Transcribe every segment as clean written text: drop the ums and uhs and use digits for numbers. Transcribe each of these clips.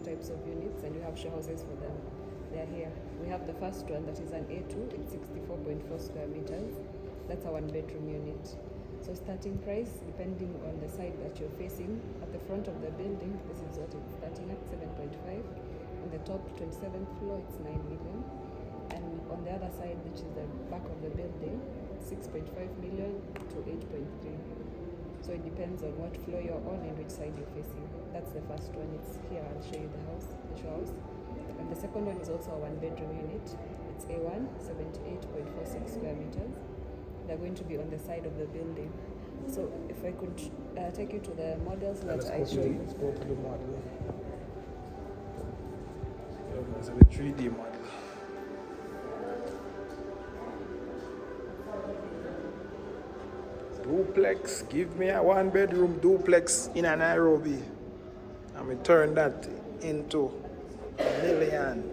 types of units, and you have show houses for them. They are here. We have the first one that is an A2. It's 64.4 square meters. That's a 1-bedroom unit. So starting price, depending on the side that you're facing, at the front of the building, this is what it's starting at, 7.5. On the top, 27th floor, it's 9 million. And on the other side, which is the back of the building, 6.5 million to 8.3. So it depends on what floor you're on and which side you're facing. That's the first one. It's here. I'll show you the house, the show house. And the second one is also a 1-bedroom unit. It's A1, 78.46 square meters. They're going to be on the side of the building. So if I could take you to the models that I showed you. Let's go to the model. It's a 3D model. Duplex, give me a 1-bedroom duplex in a Nairobi. And we turn that into $1 million.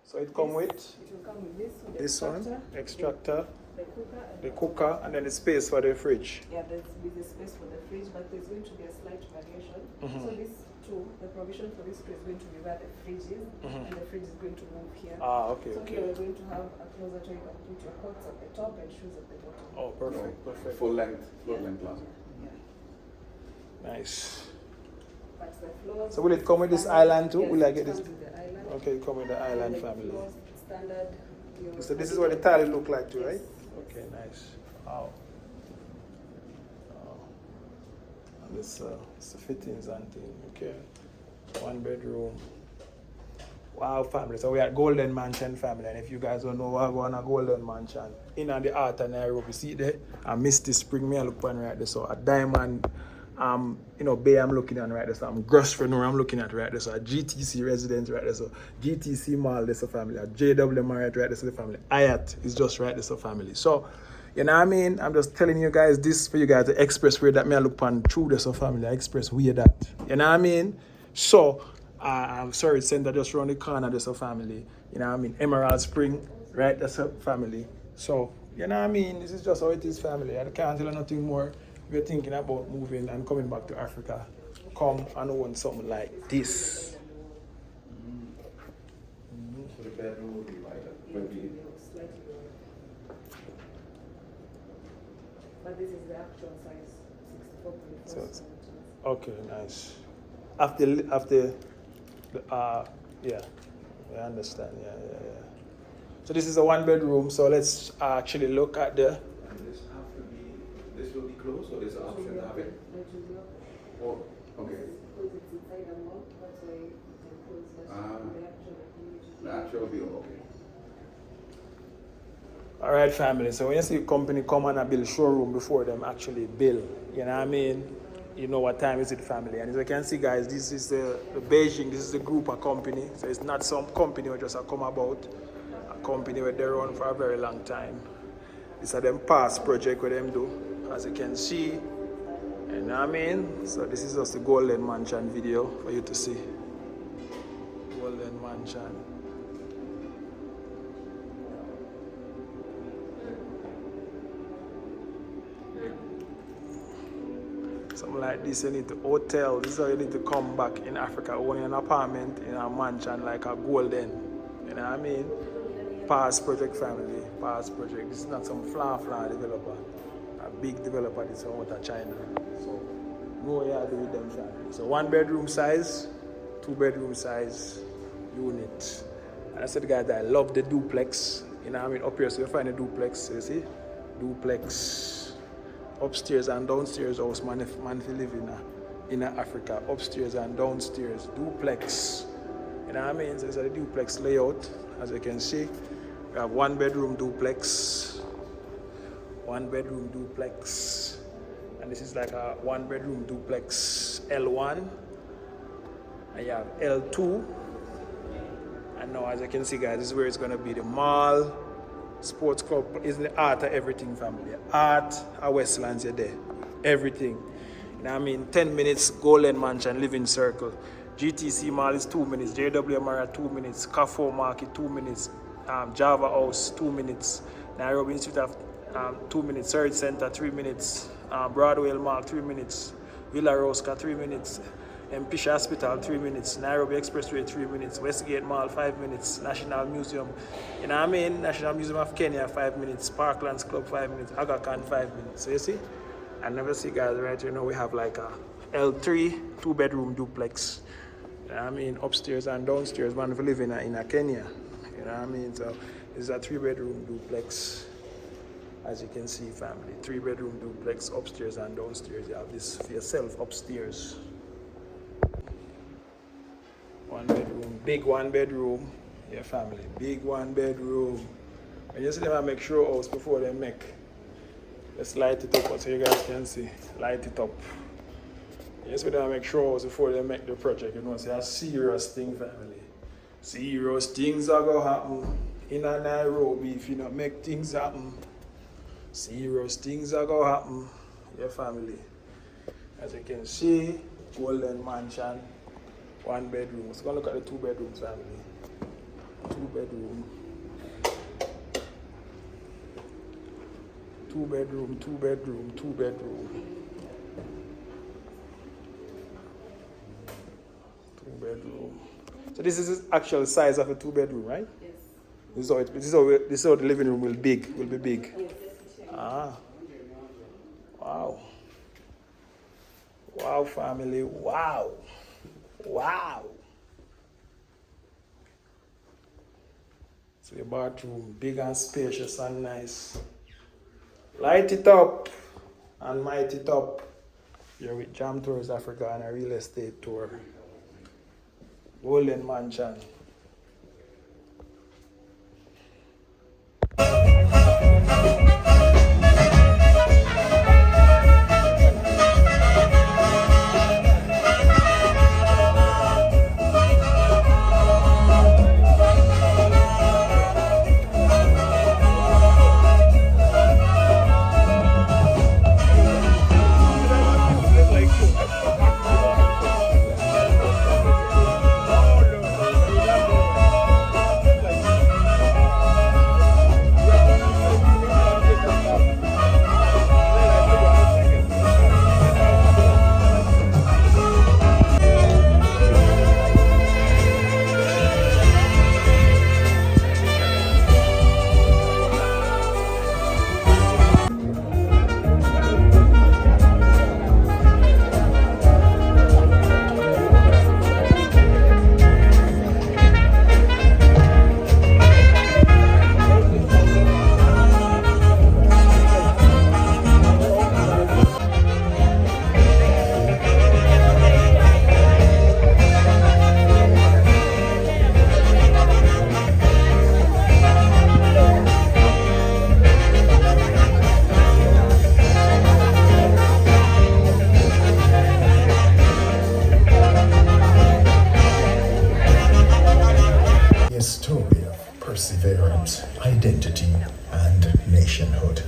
So it come with? It will come with this one, extractor, the cooker, and then the space for the fridge. Yeah, there's a space for the fridge, but there's going to be a slight variation. So this too, the provision for this too is going to be where the fridge is, and the fridge is going to move here. Ah, okay, so okay. here we're going to have a closet where you can put your coats at the top and shoes at the bottom. Oh, perfect, perfect. Full length closet. Yeah. Nice. But the floors, So will it come with this island too? Yes, Will I get it this? comes with the island. Okay, come with the island And the family. floors, standard. So this is what the tile look like too, right? Yes. Okay, nice. Wow. And this it's the fittings and thing. Okay. 1-bedroom. Wow, family. So we are Golden Mansion family, and if you guys don't know, we're going to Golden Mansion in the heart of Nairobi. See there? I missed the spring. Me I look on right there. So a diamond. Bay I'm looking at right there, so I'm Grosvenor I'm looking at right there, so a GTC residence right there, so GTC Mall, there's a family, a JW Marriott right there, so the family, Hyatt is just right there, so family. So, you know what I mean, I'm just telling you guys this for you guys to express where that me I look on through the so family, I express where that, you know what I mean. So, I'm sorry, center just around the corner, there's a family, you know what I mean, Emerald Spring, right, that's a family. So, you know what I mean, this is just how it is, family. I can't tell you nothing more. We're thinking about moving and coming back to Africa. Come and own something like this. So the bedroom will be like a 20. But this is the actual size, 64.4. So okay, nice. After the yeah, I understand. Yeah. So this is a 1-bedroom. So let's actually look at the. This will be closed, or there's an option to have it? Oh, okay. Because it's inside a mall, that's why you can close that. The actual bill, okay. All right, family. So when you see a company come and build showroom before them actually build, you know what I mean? You know what time is it, family? And as you can see, guys, this is the Beijing. This is a group of company. So it's not some company who just come about. A company where they run for a very long time. These are them past project where them do. As you can see, you know what I mean? So this is just the Golden Mansion video for you to see. Golden Mansion. Something like this, you need to hotel. This is how you need to come back in Africa, owning an apartment in a mansion like a Golden. You know what I mean? Past project family, past project. This is not some fla developer. A big developer that's out of China. So go here do with them family. So 1 bedroom size, 2 bedroom size unit. And I said guys, I love the duplex. You know what I mean? Up here, so you find a duplex, you see? Duplex. Upstairs and downstairs house, man fi live in Africa. Upstairs and downstairs. Duplex. You know what I mean? So it's a duplex layout. As you can see, we have 1 bedroom duplex. 1 bedroom duplex. And this is like a 1 bedroom duplex L1. And you have L2. And now, as you can see, guys, this is where it's going to be. The mall, sports club, is the art of everything, family. Art at Westlands, you're there. Everything. You know what I mean? 10 minutes, Golden Mansion, Living Circle. GTC Mall is 2 minutes. JWMR 2 minutes. Carrefour Market 2 minutes. Java House 2 minutes. Nairobi Institute of 2 minutes. Surrey Center 3 minutes. Broadway Mall 3 minutes. Villa Rosca 3 minutes. Mpisha Hospital 3 minutes. Nairobi Expressway 3 minutes. Westgate Mall 5 minutes. National Museum, you know what I mean? National Museum of Kenya 5 minutes. Parklands Club 5 minutes. Aga Khan 5 minutes. So you see, I never see guys right here. Now we have like a L3 2 bedroom duplex. You know what I mean? Upstairs and downstairs. Man, we live in a Kenya. You know what I mean? So this is a 3 bedroom duplex. As you can see, family, 3 bedroom duplex, upstairs and downstairs. You have this for yourself upstairs. 1 bedroom, big 1 bedroom. Yeah, family, big 1 bedroom. And you see them, I make sure house before they make. Let's light it up so you guys can see. Light it up. Yes, we don't make sure before they make the project. You know, it's a serious thing, family. Serious things are going to happen in a Nairobi if you don't make things happen. Serious things are going to happen. Yeah, family. As you can see, Golden Mansion, 1 bedroom. Let's go look at the 2 bedrooms, family. 2 bedroom. 2 bedroom, 2 bedroom, 2 bedroom. 2 bedroom. So this is the actual size of a 2 bedroom, right? Yes. This is how the living room will be big. Yes. Ah. Wow. Wow, family. Wow. Wow. So your bathroom, big and spacious and nice. Light it up and might it up. You're with Jam Tours Africa and a real estate tour. Golden Mansion. Perseverance, identity, and nationhood.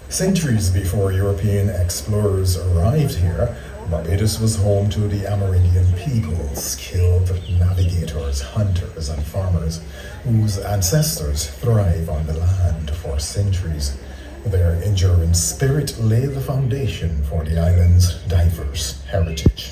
Centuries before European explorers arrived here, Barbados was home to the Amerindian people, skilled navigators, hunters, and farmers, whose ancestors thrived on the land for centuries. Their enduring spirit laid the foundation for the island's diverse heritage.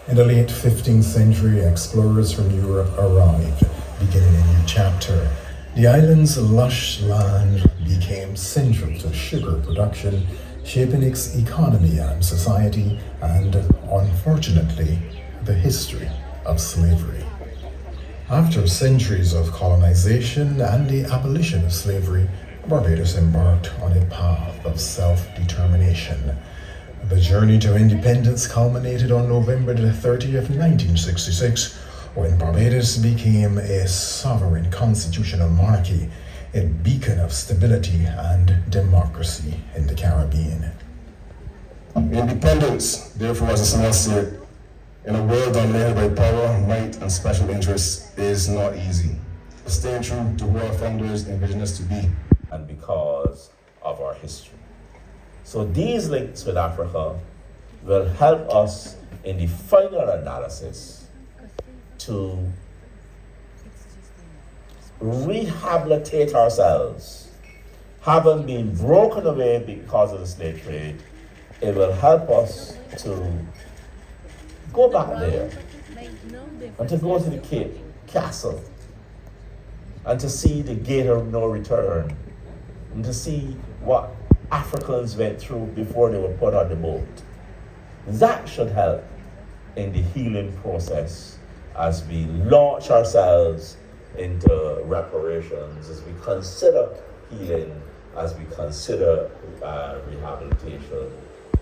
In the late 15th century, explorers from Europe arrived, beginning a new chapter. The island's lush land became central to sugar production, shaping its economy and society, and, unfortunately, the history of slavery. After centuries of colonization and the abolition of slavery, Barbados embarked on a path of self-determination. The journey to independence culminated on November the 30th, 1966, when Barbados became a sovereign constitutional monarchy, a beacon of stability and democracy in the Caribbean. Independence, therefore, as a small state, in a world dominated by power, might, and special interests, is not easy. Staying true to who our founders envisioned us to be. And because of our history. So these links with Africa will help us in the final analysis to rehabilitate ourselves. Having been broken away because of the slave trade, it will help us to go back there and to go to the Cape Castle and to see the gate of no return and to see what Africans went through before they were put on the boat. That should help in the healing process as we launch ourselves into reparations, as we consider healing, as we consider rehabilitation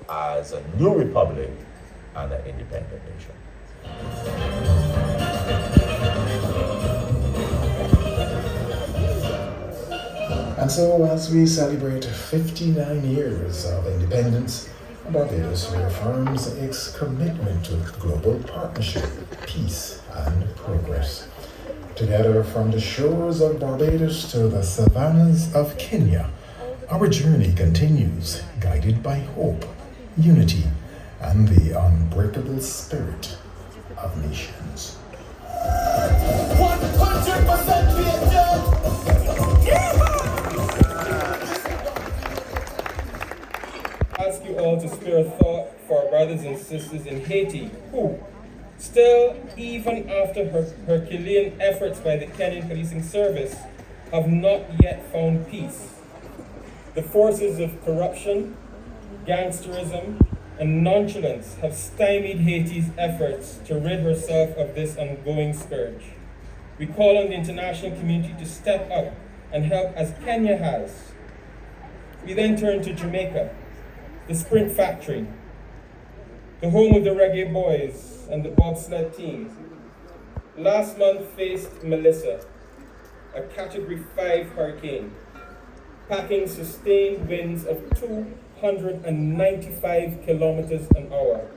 as a new republic and an independent nation. And so, as we celebrate 59 years of independence, Barbados reaffirms its commitment to global partnership, peace, and progress. Together from the shores of Barbados to the savannas of Kenya, our journey continues, guided by hope, unity, and the unbreakable spirit of nations. 100% Vietnam! Ask you all to spare a thought for our brothers and sisters in Haiti, who, still, even after Herculean efforts by the Kenyan Policing Service, have not yet found peace. The forces of corruption, gangsterism, and nonchalance have stymied Haiti's efforts to rid herself of this ongoing scourge. We call on the international community to step up and help as Kenya has. We then turn to Jamaica, the Sprint Factory, the home of the Reggae Boys and the bobsled team. Last month faced Melissa, a Category 5 hurricane, packing sustained winds of 295 kilometers an hour.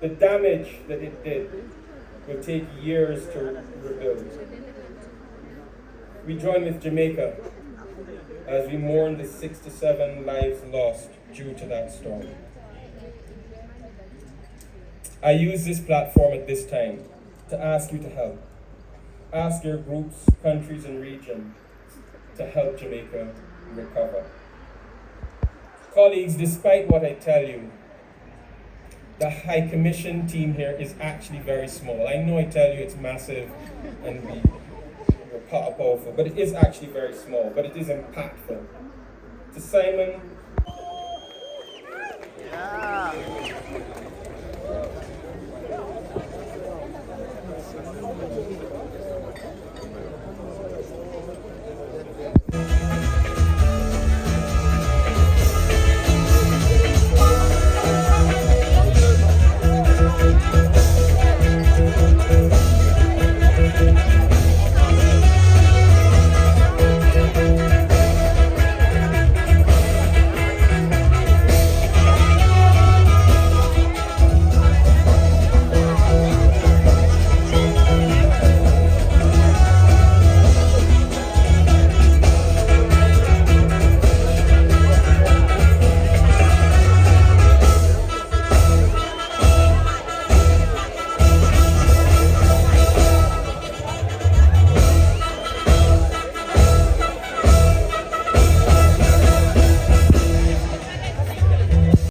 The damage that it did will take years to rebuild. We join with Jamaica as we mourn the 67 lives lost due to that storm. I use this platform at this time to ask you to help. Ask your groups, countries, and regions to help Jamaica recover. Colleagues, despite what I tell you, the High Commission team here is actually very small. I know I tell you it's massive and we're powerful, but it is actually very small, but it is impactful. To Simon,